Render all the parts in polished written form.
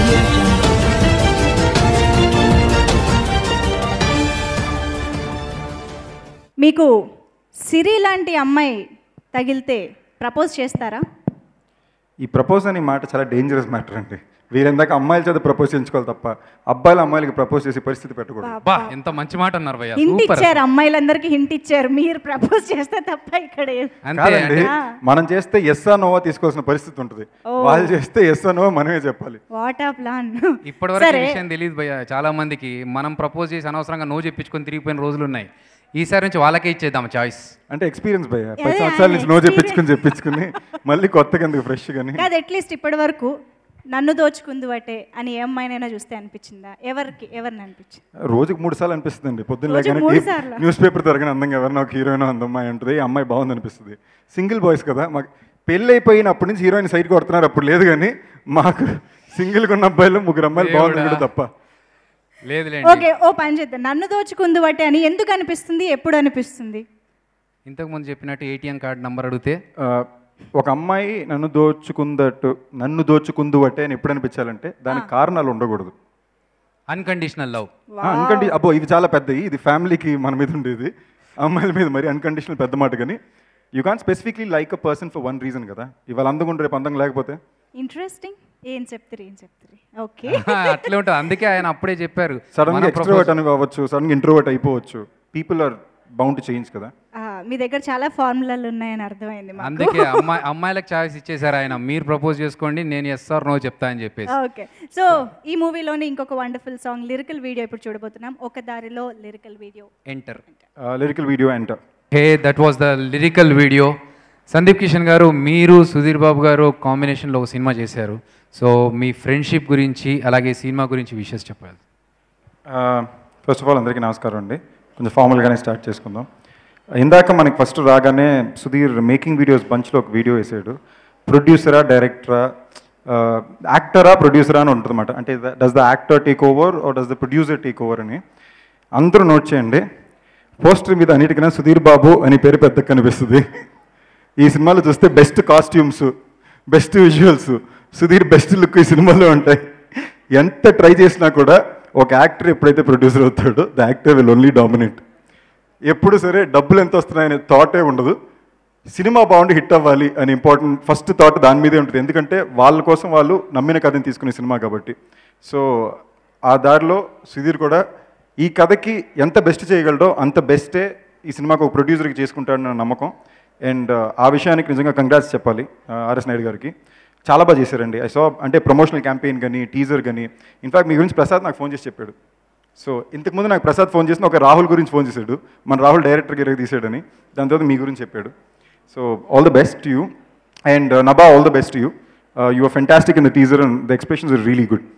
Audio Jungle. మీకు సిరి లాంటి అమ్మాయి తగిలితే ప్రపోజ్ చేస్తారా? ఈ ప్రపోజ్ అనే మాట చాలా డేంజరస్ మ్యాటర్ అండి. వీరందాక అమ్మాయిల చేత ప్రపోజ్ చేయించుకోవాలి తప్ప అబ్బాయిలు అమ్మాయిలకి ప్రపోజ్ చేసే పరిస్థితి పెట్టకూడదు. బా ఎంత మంచి మాట అన్నారు భయ్యా. హింట్ ఇచ్చారు, అమ్మాయిలందరికీ హింట్ ఇచ్చారు. మీరు ప్రపోజ్ చేస్తే తప్ప ఇక్కడ కాదండి, మనం చేస్తే ఎస్ ఆ నోవా తీసుకోవాల్సిన పరిస్థితి ఉంటుంది. వాళ్ళు చేస్తే ఎస్ ఆ నోవా మనమే చెప్పాలి. వాట్ ఆ ప్లాన్. ఇప్పటివరకు విషయం తెలియదు భయ్యా చాలా మందికి. మనం ప్రపోజ్ చేసి అనవసరంగా నో చెప్పించుకొని తిరిగిపోయిన రోజులు ఉన్నాయి. ఈసారి నుంచి వాళ్ళకే ఇచ్చేద్దాం చాయిస్. అంటే ఎక్స్పీరియన్స్ భయ్యా, 10 సంవత్సరాల నుంచి నో చెప్పించుకుని మళ్ళీ కొత్తగా ఎందుకు ఫ్రెష్ గానీ కాదు. అట్లీస్ట్ ఇప్పటి వరకు నన్ను దోచుకుంది బట్టే అని ఏ అమ్మాయినైనా చూస్తే అనిపించిందా? ఎవరిని అనిపించింది? రోజుకి 3 సార్లు అనిపిస్తుంది. పొద్దున్న న్యూస్ పేపర్ తరగని అందంగా ఎవరినో ఒక హీరోయిన్ అందమ్మాయి ఉంటుంది, అమ్మాయి బాగుంది అనిపిస్తుంది. సింగిల్ బాయ్స్ కదా, మాకు పెళ్ళి అయిపోయినప్పటి నుంచి హీరోయిన్ సైడ్ కొడుతున్నారు. అప్పుడు లేదు కానీ మాకు సింగిల్గా ఉన్న అబ్బాయిలు 3 అమ్మాయిలు బాగుంది తప్ప. లేదు. ఓకే, ఓ పని చేద్దాం. నన్ను దోచుకుంది బట్టే అని ఎందుకు అనిపిస్తుంది, ఎప్పుడు అనిపిస్తుంది? ఇంతకుముందు చెప్పినట్టు ఏటీఎం కార్డు నంబర్ అడిగితే ఒక అమ్మాయి నన్ను దోచుకుందు అంటే అని ఎప్పుడు అనిపించాలంటే దానికి కారణాలు ఉండకూడదు. Unconditional love. అబ్బో ఇది చాలా పెద్దది, ఇది ఫ్యామిలీకి మన మీద ఉండేది, అమ్మాయిల మీద మరి అన్కండిషనల్ పెద్ద మాట. కానీ you can specifically like a person for one reason కదా. ఇవాళ అందంగా ఉంటే రేపు అందంగా లేకపోతే ఇంట్రెస్టింగ్. ఏం చెప్తారు? ఓకే అట్లే ఉంటుంది. అందుకే ఆయన అప్పుడే చెప్పారు సడన్గా ఎక్స్ట్రోవర్ట్ అని కావచ్చు, సడన్గా ఇంట్రోవర్ట్ అయిపోవచ్చు. People are bound to change కదా. మీ దగ్గర చాలా ఫార్ములాలు ఉన్నాయని అర్థమైంది. అందుకే అమ్మాయిలకు చాయిస్ ఇచ్చేసారు ఆయన. మీరు ప్రపోజ్ చేసుకోండి, నేను ఎస్ ఆర్ నో చెప్తా అని చెప్పేసి. ఓకే, సో ఈ మూవీలోని ఇంకొక వండర్ఫుల్ సాంగ్ లిరికల్ వీడియో ఇప్పుడు చూడబోతున్నాం. ఒక దారిలో lyrical video enter. Hey, that was the lyrical video. Sandeep Kishan గారు, మీరు సుధీర్ బాబు గారు కాంబినేషన్లో ఒక సినిమా చేశారు. సో మీ ఫ్రెండ్షిప్ గురించి అలాగే సినిమా గురించి విషయాలు చెప్పాలి. ఫస్ట్ ఆఫ్ ఆల్ అందరికీ నమస్కారం అండి. కొంచెం ఫార్మల్గానే స్టార్ట్ చేసుకుందాం. ఇందాక మనకి ఫస్ట్ రాగానే సుధీర్ మేకింగ్ వీడియోస్ బంచ్లో ఒక వీడియో వేసాడు. ప్రొడ్యూసరా, డైరెక్టరా, యాక్టరా, ప్రొడ్యూసరా అని ఉంటుంది అన్నమాట. అంటే does the actor take over or does the producer take over అని అందరూ నోట్ చేయండి. పోస్టర్ మీద అన్నిటికన్నా సుధీర్ బాబు అని పేరు పెద్దగా కనిపిస్తుంది. ఈ సినిమాలో చూస్తే best costumes, best visuals, Sudheer best look ఈ సినిమాలో ఉంటాయి. ఎంత ట్రై చేసినా కూడా ఒక యాక్టర్ ఎప్పుడైతే ప్రొడ్యూసర్ అవుతాడో the actor will only dominate. ఎప్పుడు సరే డబ్బులు ఎంత వస్తున్నాయనే థాటే ఉండదు. సినిమా బాగుండి హిట్ అవ్వాలి అని ఇంపార్టెంట్ ఫస్ట్ థాట్ దాని మీదే ఉంటుంది. ఎందుకంటే వాళ్ళ కోసం వాళ్ళు నమ్మిన కథని తీసుకునే సినిమా కాబట్టి. సో ఆ దారిలో సుధీర్ కూడా ఈ కథకి ఎంత బెస్ట్ చేయగలడో అంత బెస్టే ఈ సినిమాకు ఒక ప్రొడ్యూసర్కి చేసుకుంటాడన్న నమ్మకం. అండ్ ఆ విషయానికి నిజంగా కంగ్రాట్స్ చెప్పాలి ఆర్ఎస్ నాయుడు గారికి. చాలా బాగా చేశారండి. అంటే ప్రమోషనల్ క్యాంపెయిన్ కానీ, టీజర్ కానీ. ఇన్ఫాక్ట్ మీ గురించి ప్రసాద్ నాకు ఫోన్ చేసి చెప్పాడు. సో ఇంతకుముందు నాకు ప్రసాద్ ఫోన్ చేసిన ఒక రాహుల్ గురించి ఫోన్ చేశాడు, మన రాహుల్ డైరెక్టర్కి ఇరగ తీసాడని. దాని తర్వాత మీ గురించి చెప్పాడు. So all the best to you. And Nabha, all the best to you. You are fantastic in the teaser and the expressions are really good.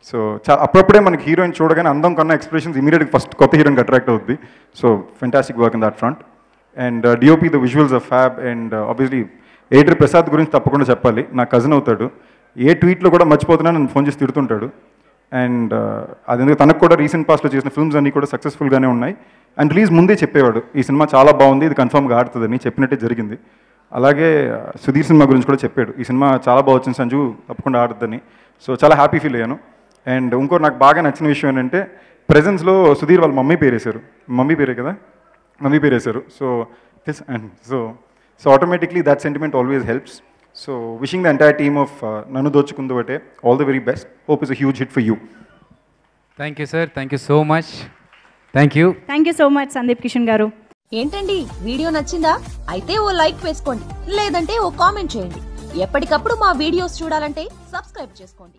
So అప్పుడప్పుడే మనకి హీరోయిన్ చూడగానే అందం కన్నా ఎక్స్ప్రెషన్స్ ఇమీడియట్గా ఫస్ట్ కొత్త హీరోయిన్కి అట్రాక్ట్ అవుతుంది. So fantastic work in that front. And DOP the visuals of fab. And obviously Ather Prasad గురించి తప్పకుండా చెప్పాలి. నా కజిన్ అవుతాడు. ఏ ట్వీట్లో కూడా మర్చిపోతున్నా నన్ను ఫోన్ చేసి తిడుతుంటాడు. అండ్ అది ఎందుకు తనకు కూడా రీసెంట్ పాస్ట్లో చేసిన ఫిల్మ్స్ అన్నీ కూడా సక్సెస్ఫుల్గానే ఉన్నాయి. అండ్ రిలీజ్ ముందే చెప్పేవాడు ఈ సినిమా చాలా బాగుంది, ఇది కన్ఫర్మ్గా ఆడుతుందని. చెప్పినట్టే జరిగింది. అలాగే సుధీర్ సినిమా గురించి కూడా చెప్పాడు, ఈ సినిమా చాలా బాగా వచ్చింది సంజు, తప్పకుండా ఆడుతుందని. సో చాలా హ్యాపీ ఫీల్ అయ్యాను. అండ్ ఇంకోటి నాకు బాగా నచ్చిన విషయం ఏంటంటే ప్రెజెన్స్లో సుధీర్ వాళ్ళ మమ్మీ పేరు వేశారు. మమ్మీ పేరే కదా, మమ్మీ పేరు వేశారు. So automatically that sentiment always helps. So wishing the entire team of Nannu Dochukundu Vatte all the very best. Hope is a huge hit for you. Thank you sir, thank you so much. Thank you so much Sandeep Kishan garu. ఏంటండి video నచ్చిందా? అయితే ఓ like వేసుకోండి, లేదంటే ఓ comment చేయండి. ఎప్పటికప్పుడు మా videos చూడాలంటే subscribe చేసుకోండి.